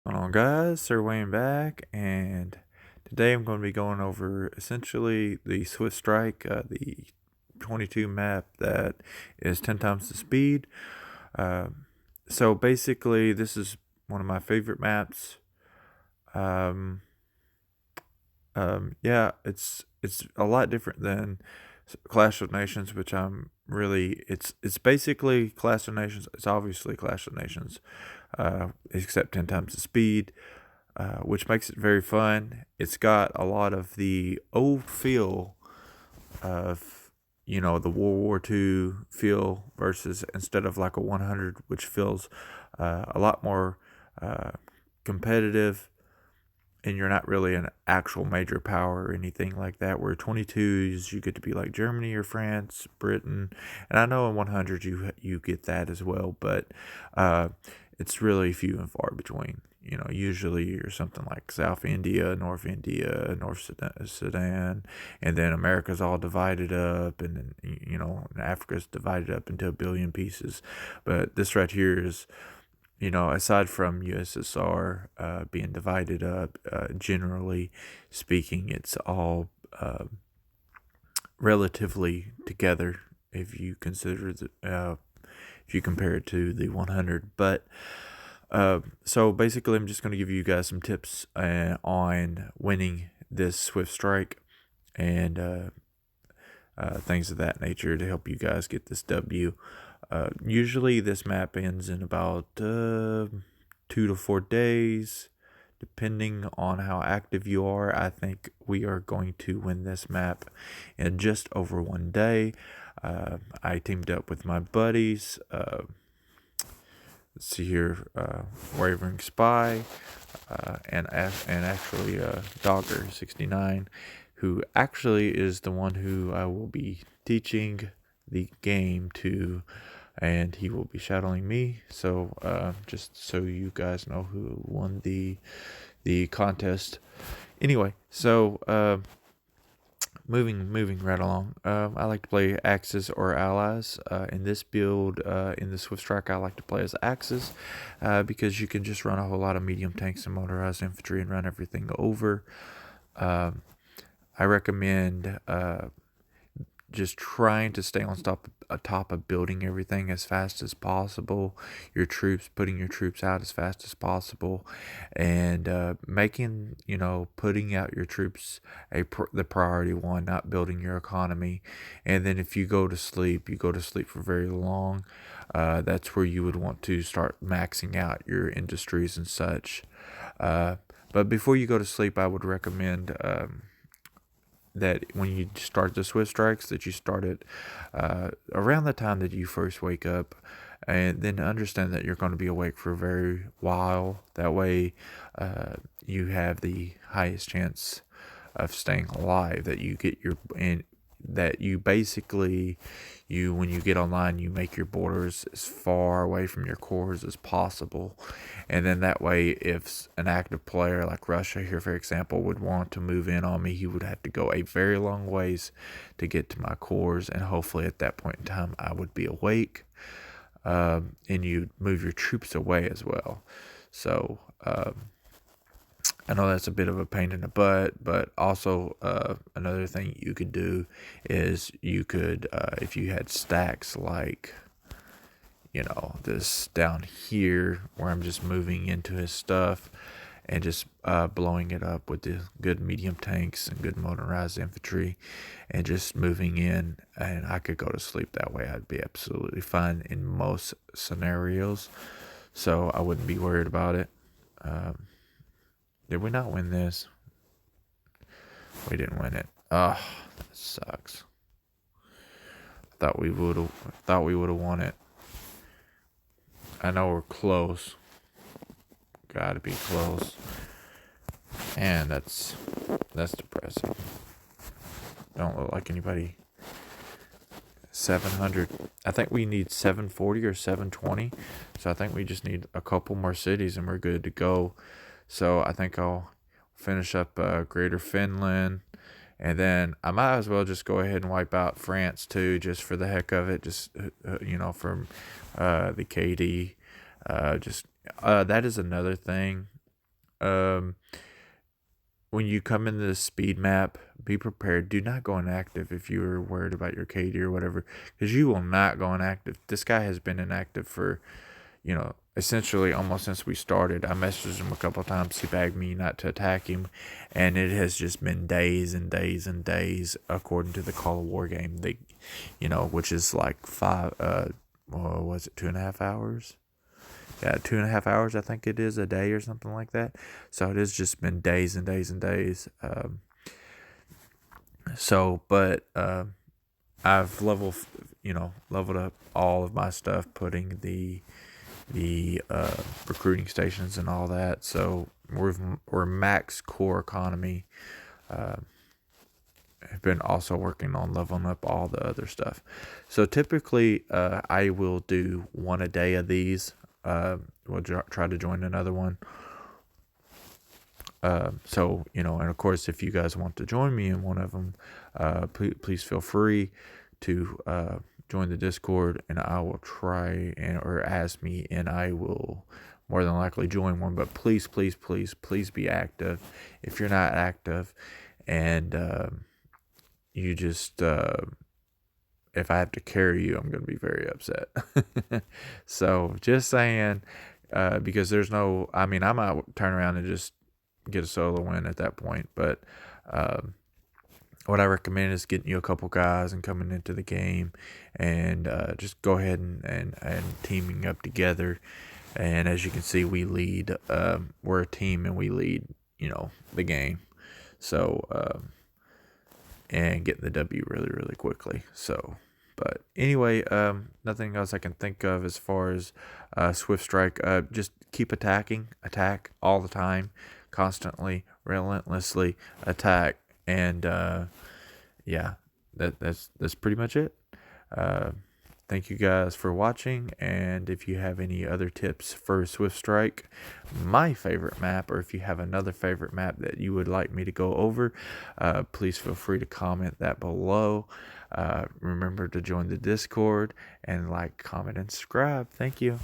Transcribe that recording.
Going on, guys? Sir Wayne back, and today I'm going to be going over essentially the Swift Strike, the 22 map that is 10 times the speed. So basically, this is one of my favorite maps. Um, yeah, it's a lot different than Clash of Nations, which I'm really it's basically Clash of Nations. It's obviously Clash of Nations, except 10 times the speed. Which makes it very fun. It's got a lot of the old feel of, the World War II feel versus instead of like a 100, which feels a lot more uh, competitive, and you're not really an actual major power or anything like that. Where 22s, you get to be like Germany or France, Britain, and I know in 100 you get that as well, but uh, it's really few and far between. Usually you're something like South India, North Sudan, and then America's all divided up, and then Africa's divided up into a billion pieces. But this right here is, aside from USSR being divided up, generally speaking, it's all relatively together if you consider if you compare it to the 100. But so basically, I'm just going to give you guys some tips on winning this Swift Strike and things of that nature to help you guys get this W. Usually, this map ends in about 2 to 4 days, depending on how active you are. I think we are going to win this map in just over 1 day. I teamed up with my buddies. Let's see here, Wavering Spy, and actually Dogger 69, who actually is the one who I will be teaching the game to, and he will be shadowing me. So just so you guys know who won the contest. Anyway, so moving right along. I like to play Axis or Allies. In this build, in the Swift Strike, I like to play as Axis because you can just run a whole lot of medium tanks and motorized infantry and run everything over. Um, I recommend just trying to stay on top of building everything as fast as possible, putting your troops out as fast as possible, and making, putting out your troops the priority one, not building your economy. And then if you go to sleep, you go to sleep for very long. That's where you would want to start maxing out your industries and such. But before you go to sleep, I would recommend that when you start the Swift Strikes, that you start it around the time that you first wake up, and then understand that you're going to be awake for a very while. That way, you have the highest chance of staying alive. That you get your and that you basically when you get online, you make your borders as far away from your cores as possible, and then that way, if an active player like Russia here, for example, would want to move in on me, he would have to go a very long ways to get to my cores, and hopefully at that point in time I would be awake, and you'd move your troops away as well. So I know that's a bit of a pain in the butt, but also another thing you could do is you could, if you had stacks like, this down here where I'm just moving into his stuff and just blowing it up with the good medium tanks and good motorized infantry and just moving in, and I could go to sleep that way. I'd be absolutely fine in most scenarios, so I wouldn't be worried about it. Did we not win this? We didn't win it. Ugh, that sucks. Thought we would have won it. I know we're close. Gotta be close. And that's depressing. Don't look like anybody. 700. I think we need 740 or 720. So I think we just need a couple more cities and we're good to go. So I think I'll finish up Greater Finland. And then I might as well just go ahead and wipe out France too, just for the heck of it. Just, from the KD. That is another thing. Um, when you come into the speed map, be prepared. Do not go inactive if you're worried about your KD or whatever, because you will not go inactive. This guy has been inactive for, essentially almost since we started. I messaged him a couple of times. He begged me not to attack him, and it has just been days and days and days, according to the Call of War game. Which is like was it 2.5 hours? Yeah, 2.5 hours, I think it is, a day or something like that. So it has just been days and days and days. But I've leveled up all of my stuff, putting the recruiting stations and all that. So we're max core economy. I've been also working on leveling up all the other stuff. So typically, I will do one a day of these. We'll try to join another one. And of course, if you guys want to join me in one of them, please feel free to join the Discord, and I will try or ask me, and I will more than likely join one. But please, please, please, please be active. If you're not active, and you just if I have to carry you, I'm going to be very upset. So just saying, because there's no, I might turn around and just get a solo win at that point. But what I recommend is getting you a couple guys and coming into the game, and just go ahead and teaming up together. And as you can see, we lead. We're a team, and we lead. The game. So and getting the W really, really quickly. So. But anyway, nothing else I can think of as far as Swift Strike. Just keep attacking, attack all the time, constantly, relentlessly attack, and yeah, that's pretty much it. Uh, Thank you guys for watching, and if you have any other tips for Swift Strike, my favorite map, or if you have another favorite map that you would like me to go over, please feel free to comment that below. Remember to join the Discord, and like, comment, and subscribe. Thank you.